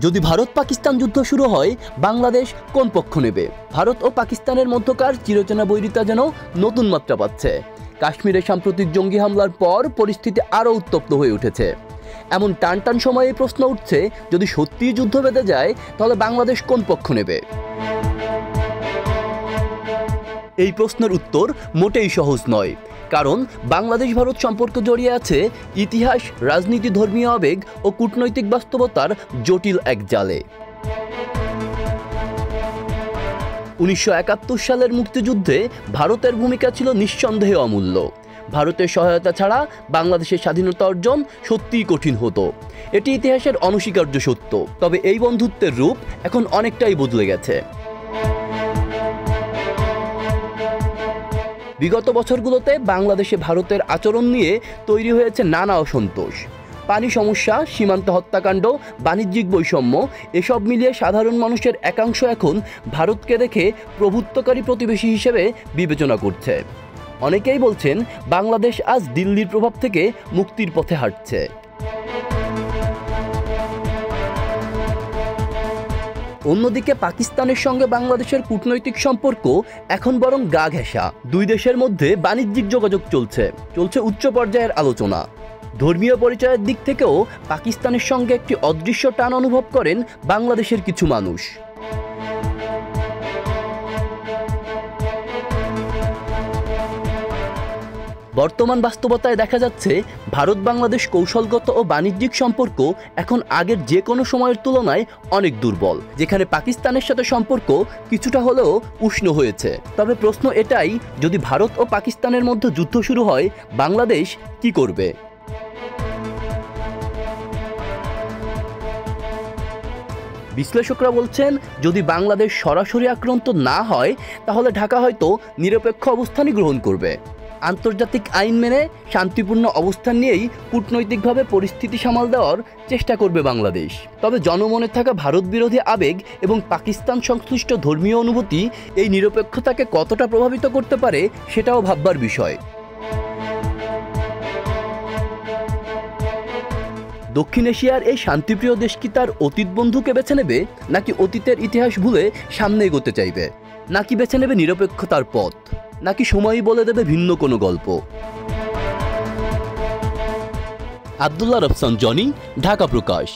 যদি ভারত পাকিস্তান যুদ্ধ শুরু হয়, বাংলাদেশ কোন পক্ষ নেবে? ভারত ও পাকিস্তানের মধ্যকার চিরচেনা বৈরিতা যেন নতুন মাত্রা পাচ্ছে। কাশ্মীরে সাম্প্রতিক জঙ্গি হামলার পর পরিস্থিতি আরও উত্তপ্ত হয়ে উঠেছে। এমন টান সময়ে প্রশ্ন উঠছে, যদি সত্যিই যুদ্ধ বেঁধে যায়, তাহলে বাংলাদেশ কোন পক্ষ নেবে? এই প্রশ্নের উত্তর মোটেই সহজ নয়, কারণ বাংলাদেশ ভারত সম্পর্ক জড়িয়ে আছে ইতিহাস, রাজনীতি, ধর্মীয় আবেগ ও কূটনৈতিক বাস্তবতার জটিল এক জালে। 1971 সালের মুক্তিযুদ্ধে ভারতের ভূমিকা ছিল নিঃসন্দেহে অমূল্য। ভারতের সহায়তা ছাড়া বাংলাদেশের স্বাধীনতা অর্জন সত্যিই কঠিন হতো। এটি ইতিহাসের অনস্বীকার্য সত্য। তবে এই বন্ধুত্বের রূপ এখন অনেকটাই বদলে গেছে। বিগত বছরগুলোতে বাংলাদেশে ভারতের আচরণ নিয়ে তৈরি হয়েছে নানা অসন্তোষ। পানি সমস্যা, সীমান্ত হত্যাকাণ্ড, বাণিজ্যিক বৈষম্য, এসব মিলিয়ে সাধারণ মানুষের একাংশ এখন ভারতকে দেখে প্রভুত্বকারী প্রতিবেশী হিসেবে বিবেচনা করছে। অনেকেই বলছেন, বাংলাদেশ আজ দিল্লির প্রভাব থেকে মুক্তির পথে হাঁটছে। অন্যদিকে পাকিস্তানের সঙ্গে বাংলাদেশের কূটনৈতিক সম্পর্ক এখন বরং গা ঘেঁষা। দুই দেশের মধ্যে বাণিজ্যিক যোগাযোগ চলছে উচ্চ পর্যায়ের আলোচনা। ধর্মীয় পরিচয়ের দিক থেকেও পাকিস্তানের সঙ্গে একটি অদৃশ্য টান অনুভব করেন বাংলাদেশের কিছু মানুষ। বর্তমান বাস্তবতায় দেখা যাচ্ছে, ভারত বাংলাদেশ কৌশলগত ও বাণিজ্যিক সম্পর্ক এখন আগের যে কোনো সময়ের তুলনায় অনেক দুর্বল। যেখানে পাকিস্তানের সাথে সম্পর্ক কিছুটা হলেও উষ্ণ হয়েছে। তবে প্রশ্ন এটাই, যদি ভারত ও পাকিস্তানের মধ্যে যুদ্ধ শুরু হয়, বাংলাদেশ কি করবে? বিশ্লেষকরা বলছেন, যদি বাংলাদেশ সরাসরি আক্রান্ত না হয়, তাহলে ঢাকা হয়তো নিরপেক্ষ অবস্থানই গ্রহণ করবে। আন্তর্জাতিক আইন মেনে শান্তিপূর্ণ অবস্থান নিয়েই কূটনৈতিকভাবে পরিস্থিতি সামাল দেওয়ার চেষ্টা করবে বাংলাদেশ। তবে জনমনে থাকা ভারত বিরোধী আবেগ এবং পাকিস্তান সংশ্লিষ্ট ধর্মীয় অনুভূতি এই নিরপেক্ষতাকে কতটা প্রভাবিত করতে পারে, সেটাও ভাববার বিষয়। দক্ষিণ এশিয়ার এই শান্তিপ্রিয় দেশ কি তার অতীত বন্ধুকে বেছে নেবে, নাকি অতীতের ইতিহাস ভুলে সামনে এগোতে চাইবে, নাকি বেছে নেবে নিরপেক্ষতার পথ, নাকি সময়ই বলে দেবে ভিন্ন কোনো গল্প? আব্দুল্লাহ রফসান জনি, ঢাকা প্রকাশ।